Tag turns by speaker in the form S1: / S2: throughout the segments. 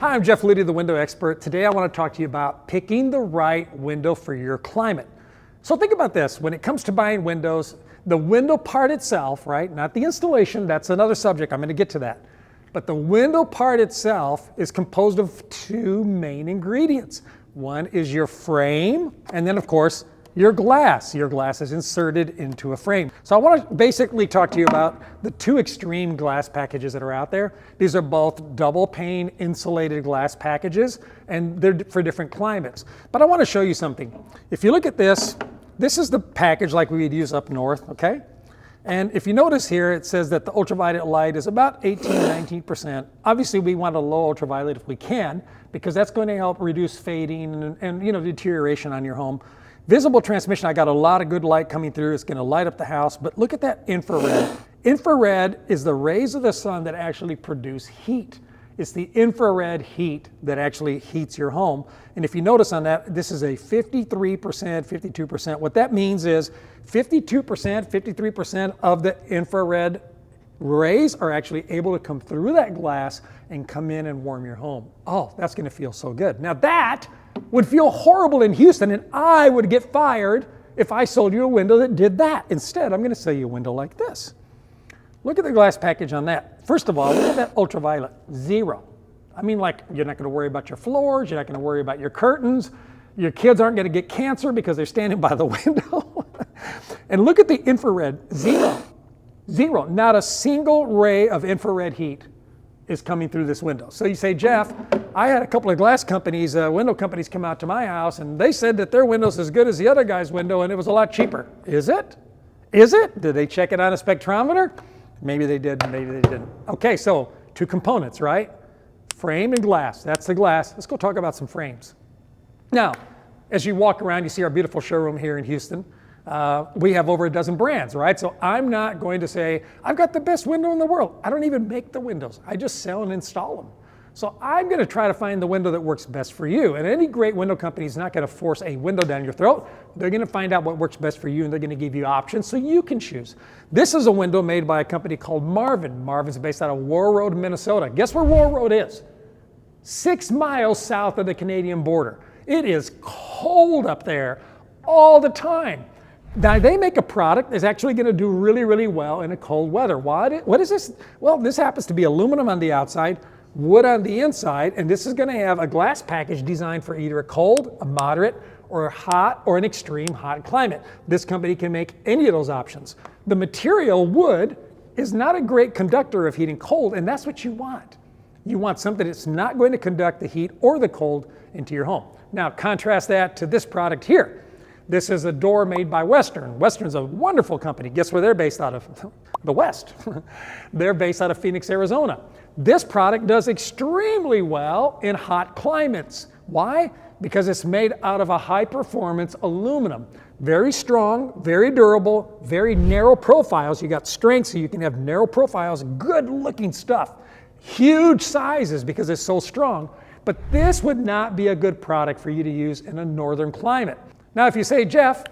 S1: Hi, I'm Jeff Liddy, the window expert. Today I want to talk to you about picking the right window for your climate. So think about this. When it comes to buying windows, the window part itself, right? Not the installation, that's another subject. I'm going to get to that. But the window part itself is composed of two main ingredients. One is your frame, and then of course, your glass. Your glass is inserted into a frame. So I want to basically talk to you about the two extreme glass packages that are out there. These are both double pane insulated glass packages, and they're for different climates. But I want to show you something. If you look at this, this is the package like we would use up north, okay? And if you notice here, it says that the ultraviolet light is about 18-19%. Obviously, we want a low ultraviolet if we can, because that's going to help reduce fading and deterioration on your home. Visible transmission, I got a lot of good light coming through. It's going to light up the house, but look at that infrared. Infrared is the rays of the sun that actually produce heat. It's the infrared heat that actually heats your home. And if you notice on that, this is a 53%, 52%. What that means is 52%, 53% of the infrared rays are actually able to come through that glass and come in and warm your home. Oh, that's going to feel so good. Now that would feel horrible in Houston, and I would get fired if I sold you a window that did that. Instead, I'm going to sell you a window like this. Look at the glass package on that. First of all, look at that ultraviolet, 0. I mean, like, you're not going to worry about your floors, you're not going to worry about your curtains, your kids aren't going to get cancer because they're standing by the window. And look at the infrared, 0. 0. Not a single ray of infrared heat is coming through this window. So you say, Jeff, I had a couple of glass companies, window companies come out to my house, and they said that their window's as good as the other guy's window, and it was a lot cheaper. Is it? Is it? Did they check it on a spectrometer? Maybe they did, maybe they didn't. Okay, so two components, right? Frame and glass. That's the glass. Let's go talk about some frames. Now, as you walk around, you see our beautiful showroom here in Houston. We have over a dozen brands, right? So I'm not going to say, I've got the best window in the world. I don't even make the windows. I just sell and install them. So I'm going to try to find the window that works best for you. And any great window company is not going to force a window down your throat. They're going to find out what works best for you, and they're going to give you options so you can choose. This is a window made by a company called Marvin. Marvin's based out of War Road, Minnesota. Guess where War Road is? 6 miles south of the Canadian border. It is cold up there all the time. Now, they make a product that's actually going to do really, really well in a cold weather. What is this? Well, this happens to be aluminum on the outside, wood on the inside, and this is going to have a glass package designed for either a cold, a moderate, or a hot, or an extreme hot climate. This company can make any of those options. The material, wood, is not a great conductor of heat and cold, and that's what you want. You want something that's not going to conduct the heat or the cold into your home. Now, contrast that to this product here. This is a door made by Western. Western's a wonderful company. Guess where they're based out of? The West. They're based out of Phoenix, Arizona. This product does extremely well in hot climates. Why? Because it's made out of a high-performance aluminum. Very strong, very durable, very narrow profiles. You got strength, so you can have narrow profiles, good-looking stuff. Huge sizes because it's so strong. But this would not be a good product for you to use in a northern climate. Now, if you say, Jeff,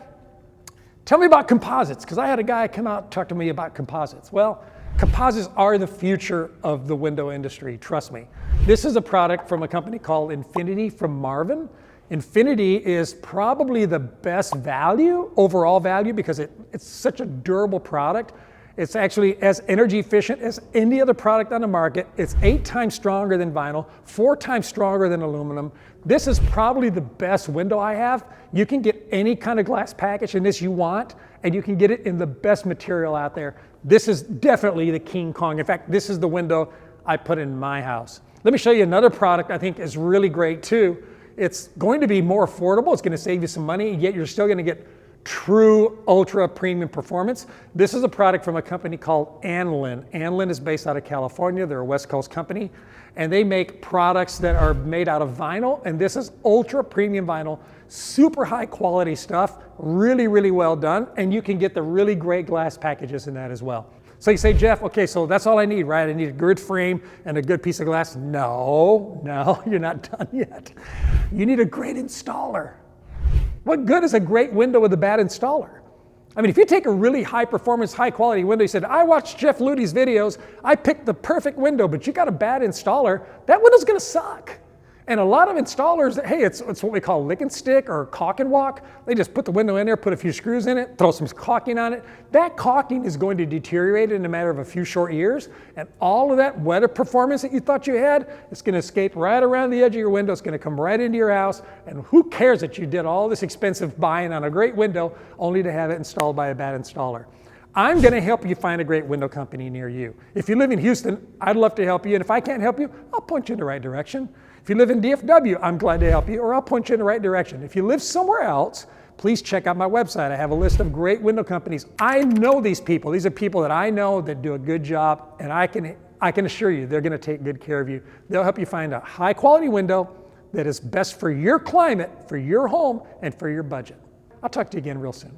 S1: tell me about composites, because I had a guy come out and talk to me about composites. Well, composites are the future of the window industry, trust me. This is a product from a company called Infinity from Marvin. Infinity is probably the best value, overall value, because it's such a durable product. It's actually as energy efficient as any other product on the market. It's 8 times stronger than vinyl, 4 times stronger than aluminum. This is probably the best window I have. You can get any kind of glass package in this you want, and you can get it in the best material out there. This is definitely the King Kong. In fact, this is the window I put in my house. Let me show you another product I think is really great too. It's going to be more affordable. It's going to save you some money, yet you're still going to get true ultra premium performance. This is a product from a company called Anlin. Anlin is based out of California. They're a West Coast company, and they make products that are made out of vinyl, and this is ultra premium vinyl, super high quality stuff, really, really well done, and you can get the really great glass packages in that as well. So you say, Jeff, okay, so that's all I need, right? I need a good frame and a good piece of glass. No, you're not done yet. You need a great installer. What good is a great window with a bad installer? I mean, if you take a really high performance, high quality window, you said, I watched Jeff Luty's videos, I picked the perfect window, but you got a bad installer, that window's gonna suck. And a lot of installers, hey, it's what we call lick and stick or caulk and walk. They just put the window in there, put a few screws in it, throw some caulking on it. That caulking is going to deteriorate in a matter of a few short years. And all of that weather performance that you thought you had, it's going to escape right around the edge of your window. It's going to come right into your house. And who cares that you did all this expensive buying on a great window only to have it installed by a bad installer? I'm going to help you find a great window company near you. If you live in Houston, I'd love to help you. And if I can't help you, I'll point you in the right direction. If you live in DFW, I'm glad to help you, or I'll point you in the right direction. If you live somewhere else, please check out my website. I have a list of great window companies. I know these people. These are people that I know that do a good job, and I can assure you they're going to take good care of you. They'll help you find a high quality window that is best for your climate, for your home, and for your budget. I'll talk to you again real soon.